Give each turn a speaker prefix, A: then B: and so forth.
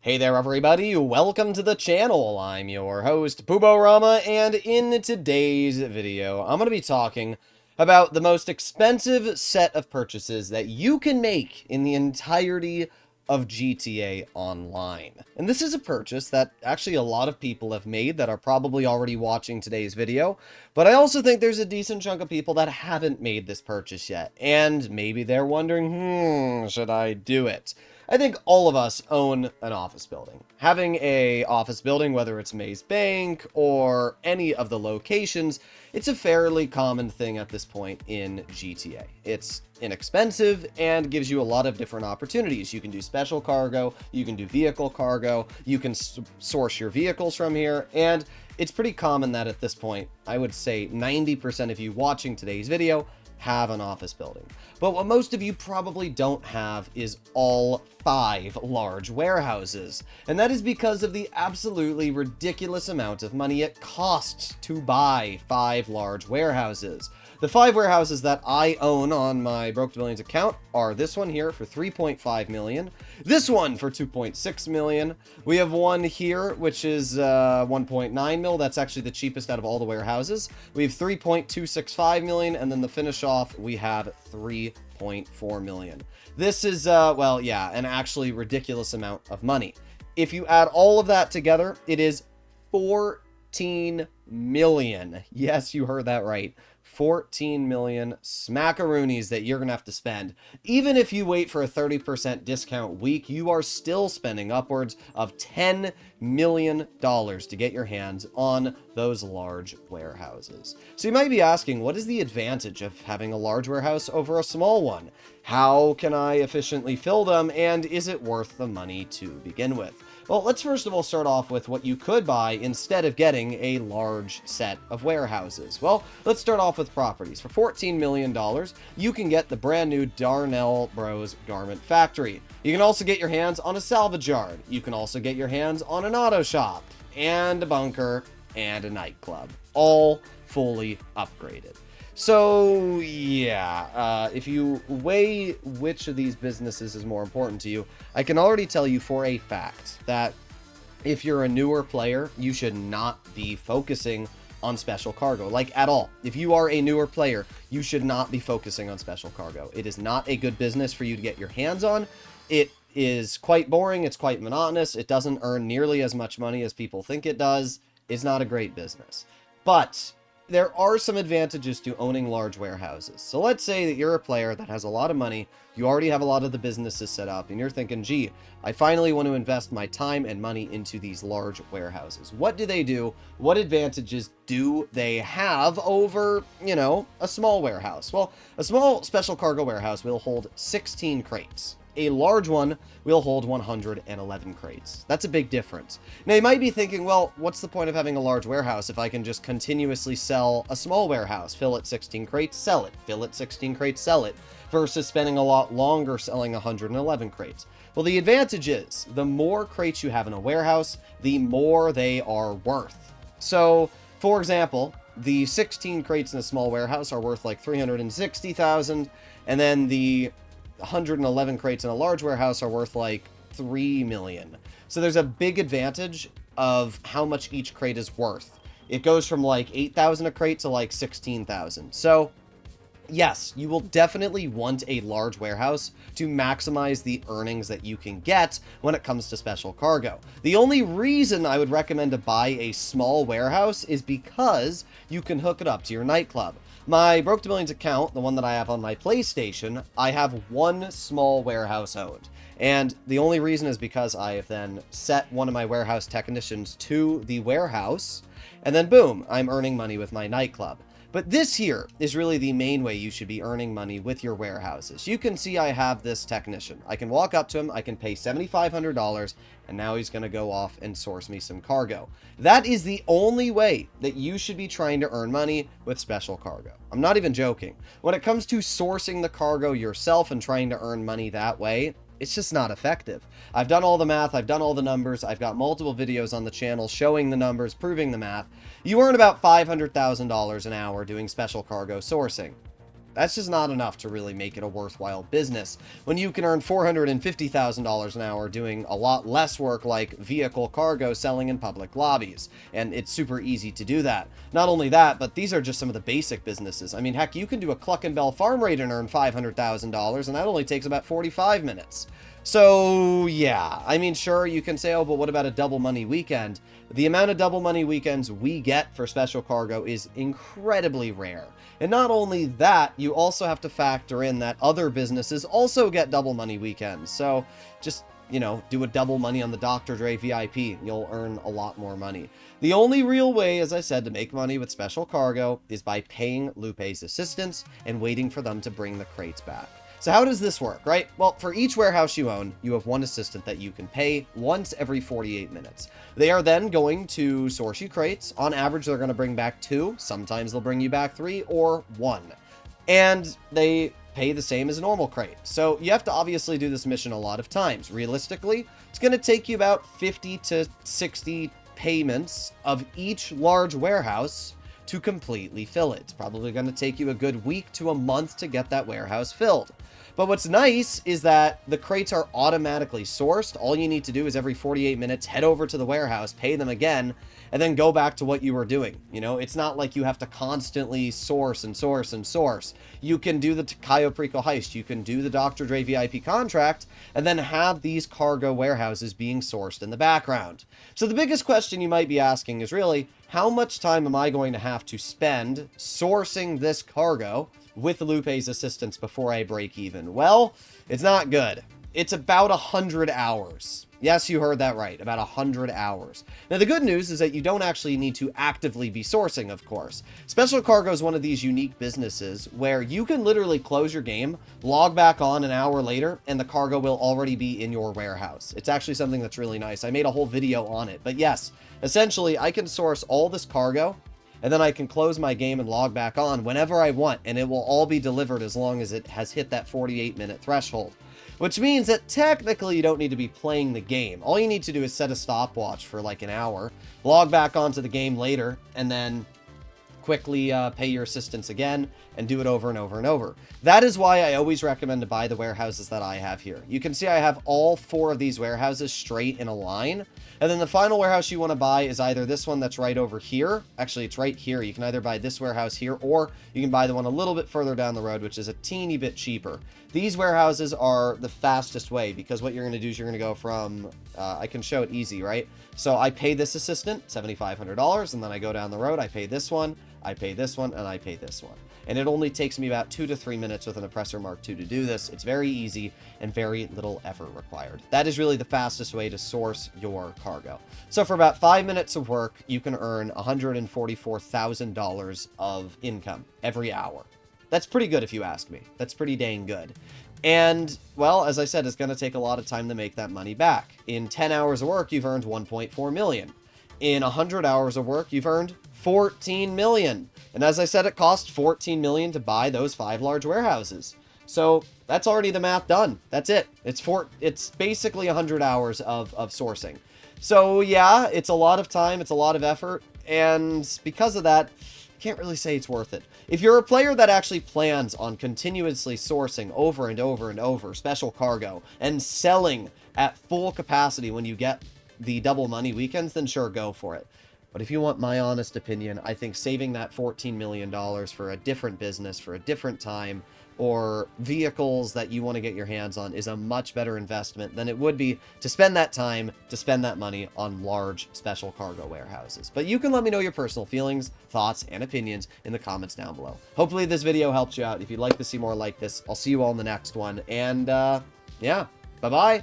A: Hey there everybody, welcome to the channel. I'm your host, Puborama, and in today's video, I'm going to be talking about the most expensive set of purchases that you can make in the entirety of GTA Online. And this is a purchase that actually a lot of people have made that are probably already watching today's video, but I also think there's a decent chunk of people that haven't made this purchase yet, and maybe they're wondering, should I do it? I think all of us own an office building. Having a office building, whether it's Maze Bank or any of the locations, it's a fairly common thing at this point in GTA. It's inexpensive and gives you a lot of different opportunities. You can do special cargo, you can do vehicle cargo, you can source your vehicles from here, and it's pretty common that at this point, I would say 90% of you watching today's video have an office building. But what most of you probably don't have is all 5 large warehouses. And that is because of the absolutely ridiculous amount of money it costs to buy 5 large warehouses. The 5 warehouses that I own on my Broke to Billions account are this one here for 3.5 million, this one for 2.6 million. We have one here which is 1.9 mil. That's actually the cheapest out of all the warehouses. We have 3.265 million, and then the finish off we have 3.4 million. This is well, yeah, an actually ridiculous amount of money. If you add all of that together, it is 14 million. Yes, you heard that right. 14 million smackaroonies that you're gonna have to spend. Even if you wait for a 30% discount week, you are still spending upwards of $10 million to get your hands on those large warehouses. So you might be asking, what is the advantage of having a large warehouse over a small one? How can I efficiently fill them, and is it worth the money to begin with? Well, let's first of all start off with what you could buy instead of getting a large set of warehouses. Well, let's start off with properties. For $14 million, you can get the brand new Darnell Bros Garment Factory. You can also get your hands on a salvage yard. You can also get your hands on an auto shop, and a bunker, and a nightclub. All fully upgraded. So, yeah, if you weigh which of these businesses is more important to you, I can already tell you for a fact that if you're a newer player, you should not be focusing on special cargo, like at all. If you are a newer player, you should not be focusing on special cargo. It is not a good business for you to get your hands on. It is quite boring. It's quite monotonous. It doesn't earn nearly as much money as people think it does. It's not a great business. But there are some advantages to owning large warehouses. So let's say that you're a player that has a lot of money, you already have a lot of the businesses set up, and you're thinking, gee, I finally want to invest my time and money into these large warehouses. What do they do? What advantages do they have over, a small warehouse? Well, a small special cargo warehouse will hold 16 crates. A large one will hold 111 crates. That's a big difference. Now, you might be thinking, well, what's the point of having a large warehouse if I can just continuously sell a small warehouse? Fill it 16 crates, sell it. Fill it 16 crates, sell it. Versus spending a lot longer selling 111 crates. Well, the advantage is the more crates you have in a warehouse, the more they are worth. So, for example, the 16 crates in a small warehouse are worth like 360,000, and then the 111 crates in a large warehouse are worth like 3 million. So there's a big advantage of how much each crate is worth. It goes from like 8,000 a crate to like 16,000. So yes, you will definitely want a large warehouse to maximize the earnings that you can get when it comes to special cargo. The only reason I would recommend to buy a small warehouse is because you can hook it up to your nightclub. My Broke to Billions account, the one that I have on my PlayStation, I have one small warehouse owned. And the only reason is because I have then set one of my warehouse technicians to the warehouse, and then boom, I'm earning money with my nightclub. But this here is really the main way you should be earning money with your warehouses. You can see I have this technician. I can walk up to him, I can pay $7,500, and now he's going to go off and source me some cargo. That is the only way that you should be trying to earn money with special cargo. I'm not even joking. When it comes to sourcing the cargo yourself and trying to earn money that way, it's just not effective. I've done all the math, I've done all the numbers, I've got multiple videos on the channel showing the numbers, proving the math. You earn about $500,000 an hour doing special cargo sourcing. That's just not enough to really make it a worthwhile business when you can earn $450,000 an hour doing a lot less work like vehicle cargo selling in public lobbies. And it's super easy to do that. Not only that, but these are just some of the basic businesses. I mean, heck, you can do a Cluck and Bell farm raid and earn $500,000, and that only takes about 45 minutes. So, yeah, I mean, sure, you can say, oh, but what about a double money weekend? The amount of double money weekends we get for special cargo is incredibly rare. And not only that, you also have to factor in that other businesses also get double money weekends. So just, you know, do a double money on the Dr. Dre VIP. You'll earn a lot more money. The only real way, as I said, to make money with special cargo is by paying Lupe's assistants and waiting for them to bring the crates back. So how does this work, right? Well, for each warehouse you own, you have one assistant that you can pay once every 48 minutes. They are then going to source you crates. On average, they're going to bring back 2. Sometimes they'll bring you back 3 or 1. And they pay the same as a normal crate. So you have to obviously do this mission a lot of times. Realistically, it's going to take you about 50 to 60 payments of each large warehouse to completely fill it. It's probably going to take you a good week to a month to get that warehouse filled. But what's nice is that the crates are automatically sourced. All you need to do is every 48 minutes, head over to the warehouse, pay them again, and then go back to what you were doing. You know, it's not like you have to constantly source and source and source. You can do the Cayo Perico heist, you can do the Dr. Dre VIP contract, and then have these cargo warehouses being sourced in the background. So the biggest question you might be asking is really, how much time am I going to have to spend sourcing this cargo with Lupe's assistance before I break even? Well, it's not good. It's about 100 hours. Yes, you heard that right, about 100 hours. Now, the good news is that you don't actually need to actively be sourcing, of course. Special Cargo is one of these unique businesses where you can literally close your game, log back on an hour later, and the cargo will already be in your warehouse. It's actually something that's really nice. I made a whole video on it. But yes, essentially, I can source all this cargo, and then I can close my game and log back on whenever I want, and it will all be delivered as long as it has hit that 48-minute threshold. Which means that technically you don't need to be playing the game. All you need to do is set a stopwatch for like an hour, log back onto the game later, and then quickly pay your assistants again and do it over and over and over. That is why I always recommend to buy the warehouses that I have here. You can see I have all 4 of these warehouses straight in a line. And then the final warehouse you want to buy is either this one that's right over here. Actually, it's right here. You can either buy this warehouse here, or you can buy the one a little bit further down the road, which is a teeny bit cheaper. These warehouses are the fastest way, because what you're going to do is you're going to go from, I can show it easy, right? So I pay this assistant $7,500, and then I go down the road, I pay this one, I pay this one, and I pay this one. And it only takes me about 2 to 3 minutes with an Oppressor Mark II to do this. It's very easy and very little effort required. That is really the fastest way to source your cargo. So for about 5 minutes of work, you can earn $144,000 of income every hour. That's pretty good if you ask me. That's pretty dang good. And, well, as I said, it's going to take a lot of time to make that money back. In 10 hours of work, you've earned $1.4 million. In 100 hours of work, you've earned $14 million. And as I said, it cost $14 million to buy those 5 large warehouses. So that's already the math done. That's it. It's basically 100 hours of sourcing. So yeah, it's a lot of time. It's a lot of effort. And because of that, can't really say it's worth it. If you're a player that actually plans on continuously sourcing over and over and over special cargo and selling at full capacity when you get the double money weekends, then sure, go for it. But if you want my honest opinion, I think saving that $14 million for a different business, for a different time, or vehicles that you want to get your hands on is a much better investment than it would be to spend that time, to spend that money on large special cargo warehouses. But you can let me know your personal feelings, thoughts, and opinions in the comments down below. Hopefully this video helps you out. If you'd like to see more like this, I'll see you all in the next one. And yeah, bye-bye.